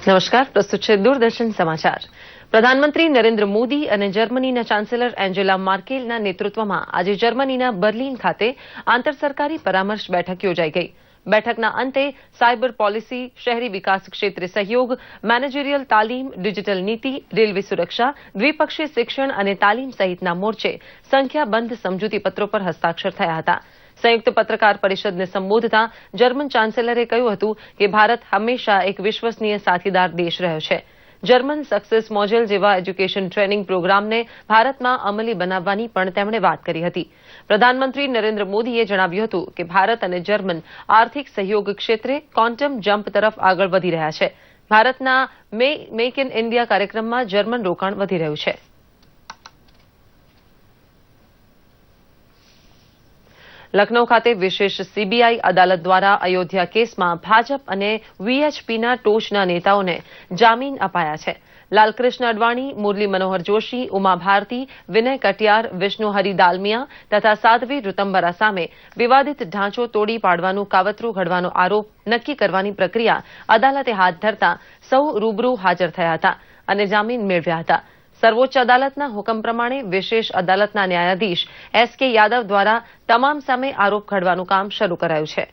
નમસ્કાર, પ્રસ્તુત છે દૂરદર્શન સમાચાર. પ્રધાનમંત્રી નરેન્દ્ર મોદી અને જર્મનીના ચાન્સેલર એન્જેલા માર્કેલના નેતૃત્વમાં આજે જર્મનીના બર્લિન ખાતે આંતરસરકારી પરામર્શ બેઠક યોજાઈ ગઈ. બેઠકના અંતે સાયબર પોલિસી, શહેરી વિકાસ ક્ષેત્રે સહયોગ, મેનેજરિયલ તાલીમ, ડિજિટલ નીતિ, રેલવે સુરક્ષા, દ્વિપક્ષીય શિક્ષણ અને તાલીમ સહિતના મોરચે સંખ્યાબંધ સમજૂતીપત્રો પર હસ્તાક્ષર થયા હતા. સંયુક્ત પત્રકાર પરિષદને સંબોધતા જર્મન ચાન્સેલરે કહ્યું હતું કે ભારત હંમેશા એક વિશ્વસનીય સાથીદાર દેશ રહ્યો છે. જર્મન સક્સેસ મોડેલ જેવા એજ્યુકેશન ટ્રેનિંગ પ્રોગ્રામને ભારતમાં અમલી બનાવવાની પણ તેમણે વાત કરી હતી. પ્રધાનમંત્રી નરેન્દ્ર મોદીએ જણાવ્યું હતું કે ભારત અને જર્મન આર્થિક સહયોગ ક્ષેત્રે ક્વોન્ટમ જમ્પ તરફ આગળ વધી રહ્યા છે. ભારતના મેક ઇન ઇન્ડિયા કાર્યક્રમમાં જર્મન રોકાણ વધી રહ્યું છે. લખનૌ ખાતે વિશેષ સીબીઆઈ અદાલત દ્વારા અયોધ્યા કેસમાં ભાજપ અને વીએચપીના ટોચના નેતાઓને જામીન અપાયા છે. લાલકૃષ્ણ અડવાણી, મુરલી મનોહર જોશી, ઉમા ભારતી, વિનય કટિયાર, વિષ્ણુ હરી દાલમિયા તથા સાધ્વી ઋતંબરા સામે વિવાદિત ઢાંચો તોડી પાડવાનું કાવતરું ઘડવાનો આરોપ નક્કી કરવાની પ્રક્રિયા અદાલતે હાથ ધરતા સૌ રૂબરૂ હાજર થયા હતા અને જામીન મેળવ્યા હતા. સર્વોચ્ચ અદાલતના હુકમ પ્રમાણે વિશેષ અદાલતના ન્યાયાધીશ એસ.કે. યાદવ દ્વારા તમામ સામે આરોપ ઘડવાનું કામ શરૂ કરાયું છે.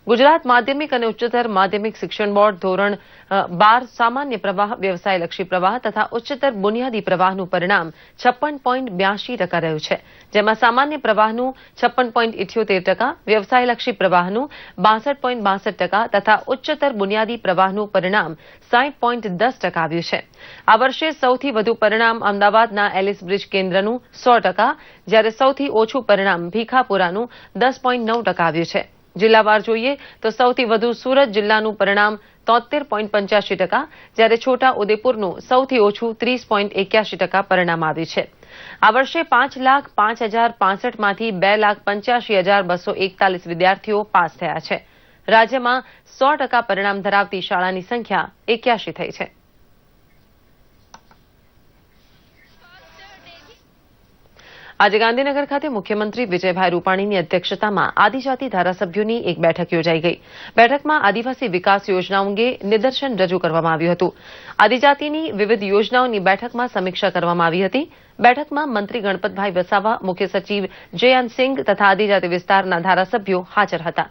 ગુજરાત માધ્યમિક અને ઉચ્ચતર માધ્યમિક શિક્ષણ બોર્ડ ધોરણ 12 સામાન્ય પ્રવાહ, વ્યવસાયલક્ષી પ્રવાહ તથા ઉચ્ચતર બુનિયાદી પ્રવાહનું પરિણામ 56.82% રહ્યું છે, જેમાં સામાન્ય પ્રવાહનું 56.78%, વ્યવસાયલક્ષી પ્રવાહનું 62.62% તથા ઉચ્ચતર બુનિયાદી પ્રવાહનું પરિણામ 60.10% આવ્યું છે. આ વર્ષે સૌથી વધુ પરિણામ અમદાવાદના એલિસ બ્રિજ કેન્દ્રનું 100%, જ્યારે સૌથી ઓછું પરિણામ ભીખાપુરાનું 10.9% આવ્યું છે. જિલ્લાવાર જોઈએ તો સૌથી વધુ સુરત જિલ્લાનું પરિણામ 73.85%, જ્યારે છોટા ઉદેપુરનું સૌથી ઓછું 30.81% પરિણામ આવ્યું છે. આ વર્ષે 5,05,065 માંથી 2,85,241 વિદ્યાર્થીઓ પાસ થયા છે. રાજ્યમાં 100% પરિણામ ધરાવતી શાળાની સંખ્યા 81 થઈ છે. આજે ગાંધીનગર ખાતે મુખ્યમંત્રી વિજયભાઈ રૂપાણીની અધ્યક્ષતામાં આદિજાતિ ધારાસભ્યોની એક બેઠક યોજાઈ ગઈ. બેઠકમાં આદિવાસી વિકાસ યોજનાઓ અંગે નિદર્શન રજૂ કરવામાં આવ્યું હતું. આદિજાતિની વિવિધ યોજનાઓની બેઠકમાં સમીક્ષા કરવામાં આવી હતી. બેઠકમાં મંત્રી ગણપતભાઈ વસાવા, મુખ્ય સચિવ જયંત સિંઘ તથા આદિજાતિ વિસ્તારના ધારાસભ્યો હાજર હતા.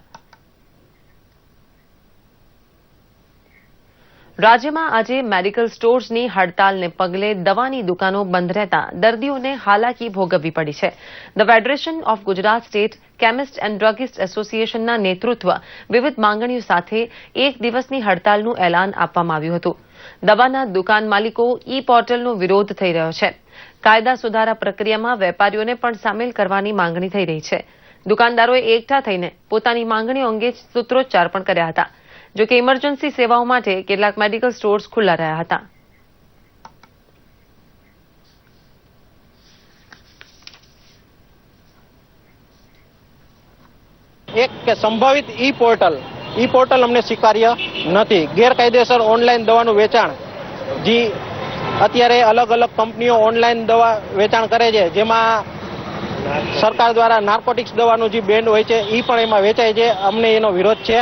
રાજ્યમાં આજે મેડિકલ સ્ટોર્સની હડતાલને પગલે દવાની દુકાનો બંધ રહેતા દર્દીઓને હાલાકી ભોગવવી પડી છે. The federation of Gujarat state chemist and druggist એસોસિએશનના નેતૃત્વ વિવિધ માંગણીઓ સાથે એક દિવસની હડતાલનું એલાન આપવામાં આવ્યું હતું. દવાના દુકાન માલિકો ઈ પોર્ટલનો વિરોધ થઈ રહ્યો છે. કાયદા સુધારા પ્રક્રિયામાં વેપારીઓને પણ સામેલ કરવાની માંગણી થઈ રહી છે. દુકાનદારોએ એકઠા થઈને પોતાની માંગણીઓ અંગે સૂત્રોચ્ચાર પણ કર્યા હતા. જોકે ઇમરજન્સી સેવાઓ માટે કેટલાક મેડિકલ સ્ટોર્સ ખુલ્લા રહ્યા હતા. એક કે સંભવિત ઈ પોર્ટલ અમને સ્વીકાર્ય નથી. ગેરકાયદેસર ઓનલાઈન દવાનું વેચાણ, જે અત્યારે અલગ અલગ કંપનીઓ ઓનલાઈન દવા વેચાણ કરે છે, જેમાં સરકાર દ્વારા નાર્કોટિક્સ દવાનું જે બેન્ડ હોય છે એ પણ એમાં વેચાય છે. અમને એનો વિરોધ છે.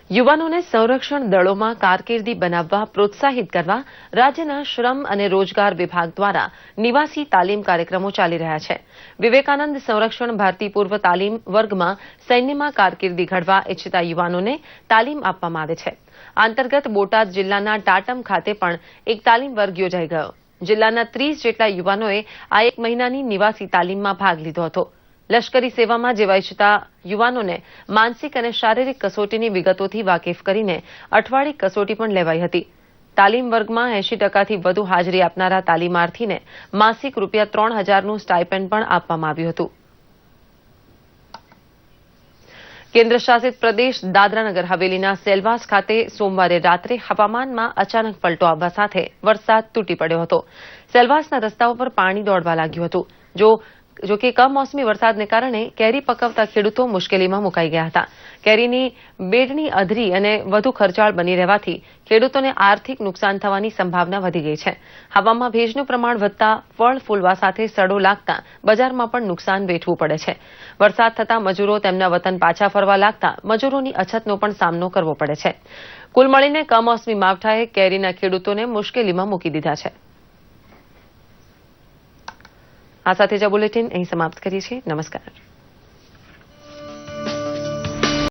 યુવાનોને સંરક્ષણ દળોમાં કારકિર્દી બનાવવા પ્રોત્સાહિત કરવા રાજ્યના શ્રમ અને રોજગાર વિભાગ દ્વારા નિવાસી તાલીમ કાર્યક્રમો ચાલી રહ્યા છે. વિવેકાનંદ સંરક્ષણ ભારતી પૂર્વ તાલીમ વર્ગમાં સૈન્યમાં કારકિર્દી ઘડવા ઇચ્છતા યુવાનોને તાલીમ આપવામાં આવે છે. આ અંતર્ગત બોટાદ જિલ્લાના ટાટમ ખાતે પણ એક તાલીમ વર્ગ યોજાઈ ગયો. જિલ્લાના 30 જેટલા યુવાનોએ આ એક મહિનાની નિવાસી તાલીમમાં ભાગ લીધો હતો. લશ્કરી સેવામાં જેવા ઇચ્છતા યુવાનોને માનસિક અને શારીરિક કસોટીની વિગતોથી વાકેફ કરીને અઠવાડિક કસોટી પણ લેવાઈ હતી. તાલીમ વર્ગમાં 80%થી વધુ હાજરી આપનારા તાલીમાર્થીને માસિક ₹3,000નું સ્ટાઇપેન્ડ પણ આપવામાં આવ્યું હતું. કેન્દ્ર શાસિત પ્રદેશ દાદરાનગર હવેલીના સેલવાસ ખાતે સોમવારે રાત્રે હવામાનમાં અચાનક પલટો આવવા સાથે વરસાદ તૂટી પડ્યો હતો. સેલવાસના રસ્તાઓ પર પાણી દોડવા લાગ્યું હતું. જો જોકે કમોસમી વરસાદને કારણે કેરી પકવતા ખેડૂતો મુશ્કેલીમાં મુકાઈ ગયા હતા. કેરીની બેડની અધરી અને વધુ ખર્ચાળ બની રહેવાથી ખેડૂતોને આર્થિક નુકસાન થવાની સંભાવના વધી ગઈ છે. હવામાં ભેજનું પ્રમાણ વધતા ફળ ફૂલવા સાથે સડો લાગતા બજારમાં પણ નુકસાન વેઠવું પડે છે. વરસાદ થતા મજૂરો તેમના વતન પાછા ફરવા લાગતા મજૂરોની અછતનો પણ સામનો કરવો પડે છે. કુલ મળીને કમોસમી માવઠાએ કેરીના ખેડૂતોને મુશ્કેલીમાં મૂકી દીધા છે. આ સાથે જ આ બુલેટિન અહીં સમાપ્ત કરીએ છીએ. નમસ્કાર.